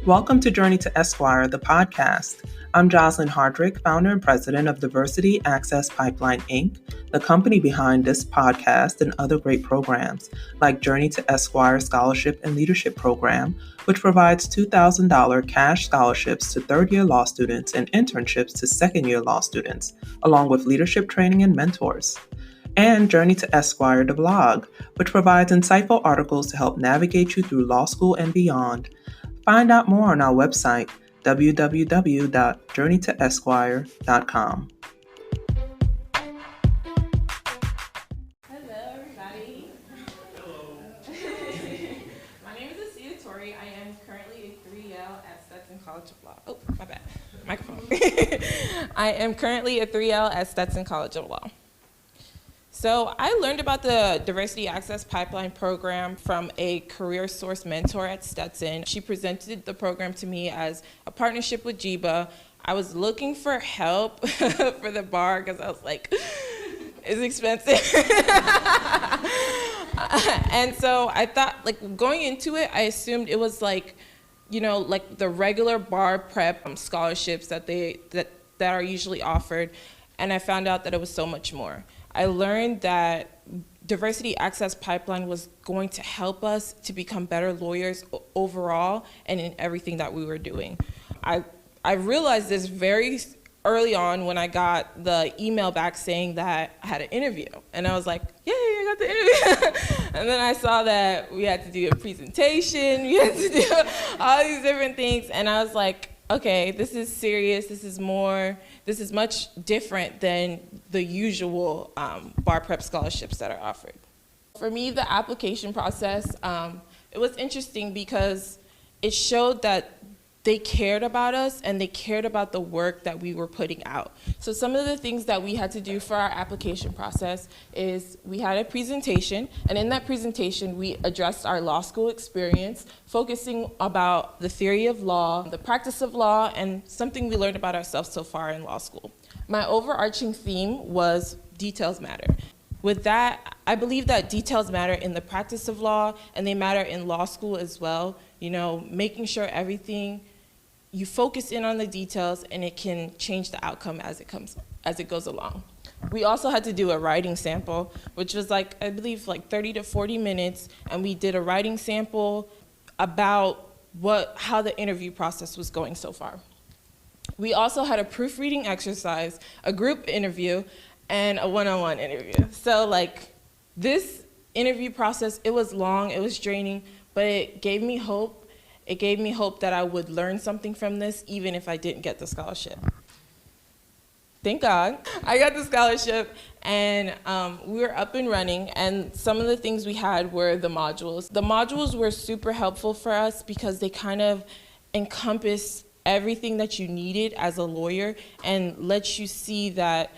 Welcome to Journey to Esquire, the podcast. I'm Jocelyn Hardrick, founder and president of Diversity Access Pipeline, Inc., the company behind this podcast and other great programs, like Journey to Esquire Scholarship and Leadership Program, which provides $2,000 cash scholarships to third-year law students and internships to second-year law students, along with leadership training and mentors. And Journey to Esquire, the blog, which provides insightful articles to help navigate you through law school and beyond. Find out more on our website, www.journeytoesquire.com. Hello, everybody. Hello. My name is Assita Toure. I am currently a 3L at Stetson College of Law. Oh, my bad. Microphone. I am currently a 3L at Stetson College of Law. So I learned about the Diversity Access Pipeline program from a career source mentor at Stetson. She presented the program to me as a partnership with JIBA. I was looking for help for the bar because I was like, it's expensive. And so I thought, like, going into it, I assumed it was like, you know, like the regular bar prep scholarships that are usually offered. And I found out that it was so much more. I learned that Diversity Access Pipeline was going to help us to become better lawyers overall and in everything that we were doing. I realized this very early on when I got the email back saying that I had an interview. And I was like, yay, I got the interview. And then I saw that we had to do a presentation, we had to do all these different things. And I was like, okay, this is serious, this is much different than the usual bar prep scholarships that are offered. For me, the application process, it was interesting because it showed that they cared about us and they cared about the work that we were putting out. So some of the things that we had to do for our application process is we had a presentation, and in that presentation we addressed our law school experience, focusing about the theory of law, the practice of law, and something we learned about ourselves so far in law school. My overarching theme was details matter. With that, I believe that details matter in the practice of law, and they matter in law school as well. You know, making sure you focus in on the details and it can change the outcome as it goes along. We also had to do a writing sample, which was like, I believe, like 30 to 40 minutes, and we did a writing sample about how the interview process was going so far. We also had a proofreading exercise, a group interview, and a one-on-one interview. So like this interview process, it was long, it was draining, but it gave me hope. It gave me hope that I would learn something from this, even if I didn't get the scholarship. Thank God. I got the scholarship, and we were up and running, and some of the things we had were the modules. The modules were super helpful for us because they kind of encompass everything that you needed as a lawyer and let you see that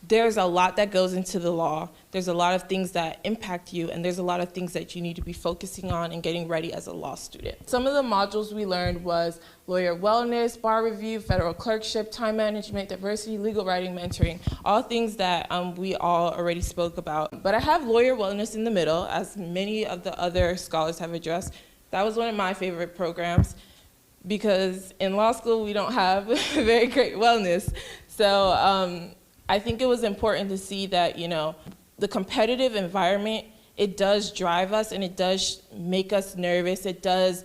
there's a lot that goes into the law. There's a lot of things that impact you, and there's a lot of things that you need to be focusing on and getting ready as a law student. Some of the modules we learned was lawyer wellness, bar review, federal clerkship, time management, diversity, legal writing, mentoring, all things that we all already spoke about. But I have lawyer wellness in the middle, as many of the other scholars have addressed. That was one of my favorite programs because in law school we don't have very great wellness. So I think it was important to see that, you know, the competitive environment, it does drive us and it does make us nervous. It does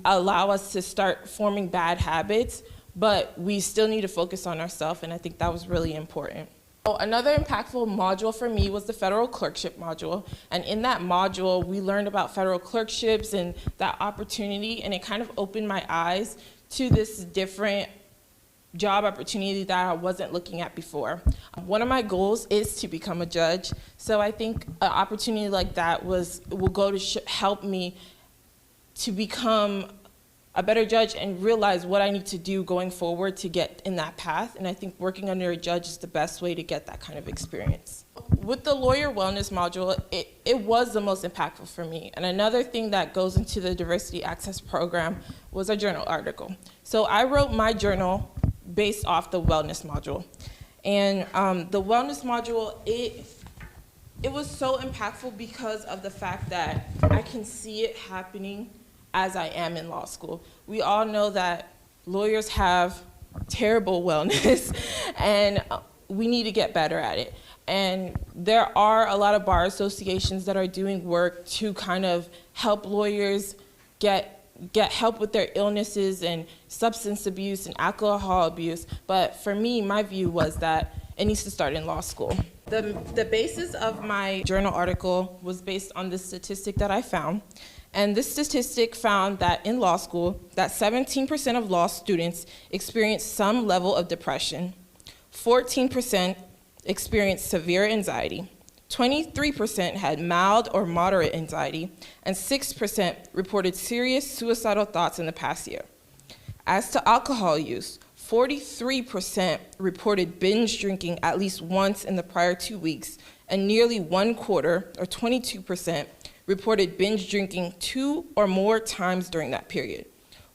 allow us to start forming bad habits, but we still need to focus on ourselves, and I think that was really important. Another impactful module for me was the federal clerkship module, and in that module we learned about federal clerkships and that opportunity, and it kind of opened my eyes to this different job opportunity that I wasn't looking at before. One of my goals is to become a judge, so I think an opportunity like that will go to help me to become a better judge and realize what I need to do going forward to get in that path, and I think working under a judge is the best way to get that kind of experience. With the lawyer wellness module, it was the most impactful for me, and another thing that goes into the Diversity Access program was a journal article. So I wrote my journal based off the wellness module. And the wellness module, it was so impactful because of the fact that I can see it happening as I am in law school. We all know that lawyers have terrible wellness, and we need to get better at it. And there are a lot of bar associations that are doing work to kind of help lawyers get help with their illnesses and substance abuse and alcohol abuse. But for me, my view was that it needs to start in law school. The basis of my journal article was based on this statistic that I found. And this statistic found that in law school, that 17% of law students experienced some level of depression, 14% experienced severe anxiety, 23% had mild or moderate anxiety, and 6% reported serious suicidal thoughts in the past year. As to alcohol use, 43% reported binge drinking at least once in the prior 2 weeks, and nearly 1/4, or 22%, reported binge drinking 2 or more times during that period.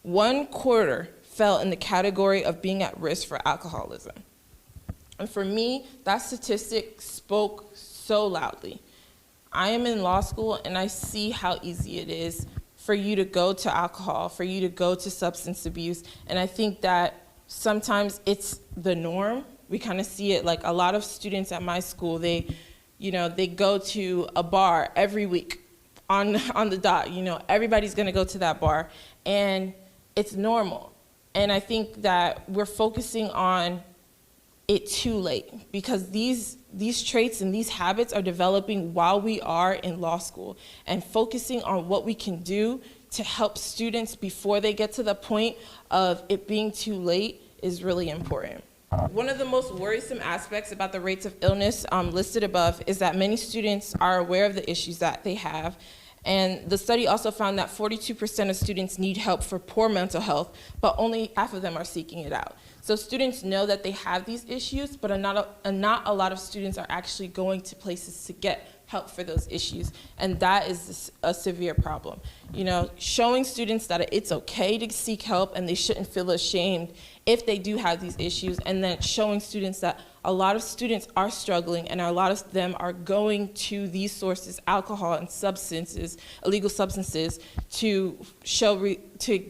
1/4 fell in the category of being at risk for alcoholism. And for me, that statistic spoke so loudly. I am in law school and I see how easy it is for you to go to alcohol, for you to go to substance abuse, and I think that sometimes it's the norm. We kind of see it, like a lot of students at my school, they go to a bar every week on the dot. Everybody's gonna go to that bar, and it's normal. And I think that we're focusing on it too late, because these traits and these habits are developing while we are in law school, and focusing on what we can do to help students before they get to the point of it being too late is really important. One of the most worrisome aspects about the rates of illness listed above is that many students are aware of the issues that they have. And the study also found that 42% of students need help for poor mental health, but only half of them are seeking it out. So students know that they have these issues, but not a lot of students are actually going to places to get help for those issues. And that is a severe problem. Showing students that it's okay to seek help and they shouldn't feel ashamed if they do have these issues, and then showing students that a lot of students are struggling and a lot of them are going to these sources, alcohol and substances, illegal substances, to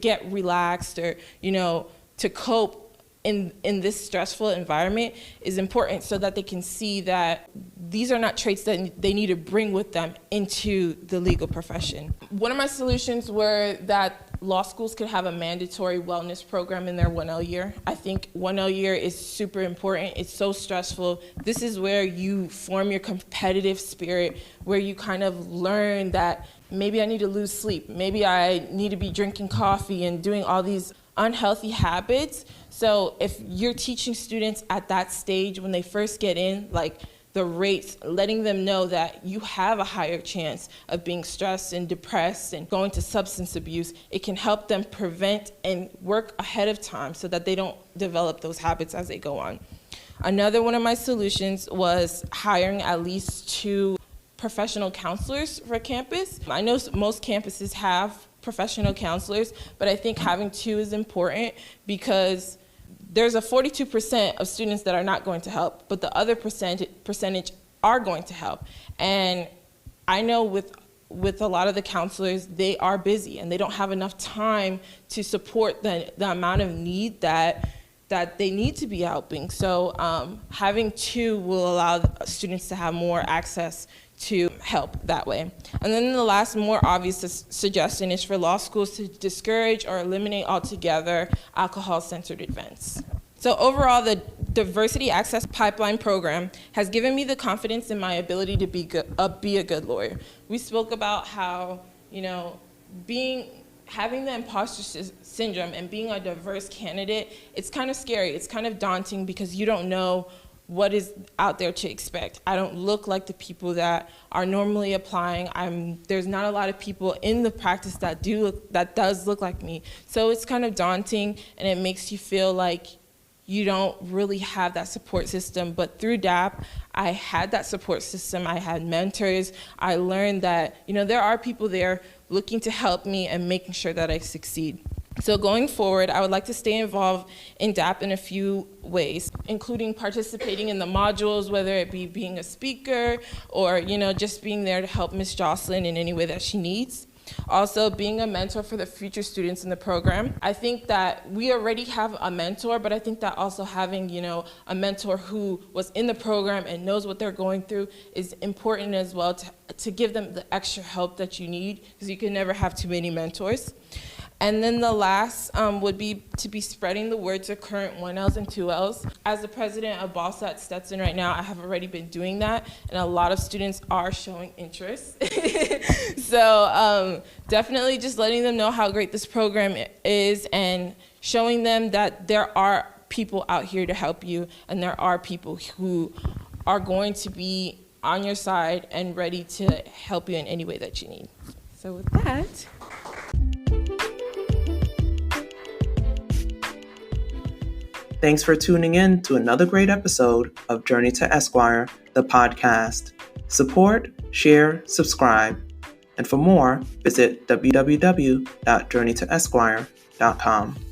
get relaxed or, to cope in this stressful environment is important, so that they can see that these are not traits that they need to bring with them into the legal profession. One of my solutions were that law schools could have a mandatory wellness program in their 1L year. I think 1L year is super important. It's so stressful. This is where you form your competitive spirit, where you kind of learn that maybe I need to lose sleep. Maybe I need to be drinking coffee and doing all these unhealthy habits. So if you're teaching students at that stage when they first get in, like the rates, letting them know that you have a higher chance of being stressed and depressed and going to substance abuse, it can help them prevent and work ahead of time so that they don't develop those habits as they go on. Another one of my solutions was hiring at least 2 professional counselors for campus. I know most campuses have professional counselors, but I think having 2 is important, because there's a 42% of students that are not going to help, but the other percentage are going to help. And I know with a lot of the counselors, they are busy and they don't have enough time to support the amount of need that they need to be helping. So having 2 will allow students to have more access to help that way. And then the last, more obvious suggestion is for law schools to discourage or eliminate altogether alcohol-centered events. So overall, the Diversity Access Pipeline program has given me the confidence in my ability to be a good lawyer. We spoke about how, having the imposter syndrome and being a diverse candidate, it's kind of scary. It's kind of daunting, because you don't know what is out there to expect. I don't look like the people that are normally applying. There's not a lot of people in the practice that does look like me. So it's kind of daunting, and it makes you feel like you don't really have that support system. But through DAP, I had that support system. I had mentors. I learned that there are people there looking to help me and making sure that I succeed. So going forward, I would like to stay involved in DAP in a few ways, including participating in the modules, whether it be being a speaker or just being there to help Ms. Jocelyn in any way that she needs. Also, being a mentor for the future students in the program. I think that we already have a mentor, but I think that also having, a mentor who was in the program and knows what they're going through is important as well to give them the extra help that you need, because you can never have too many mentors. And then the last would be to be spreading the word to current 1Ls and 2Ls. As the president of BALSA at Stetson right now, I have already been doing that, and a lot of students are showing interest. So definitely just letting them know how great this program is and showing them that there are people out here to help you, and there are people who are going to be on your side and ready to help you in any way that you need. So with that. Thanks for tuning in to another great episode of Journey to Esquire, the podcast. Support, share, subscribe. And for more, visit www.journeytoesquire.com.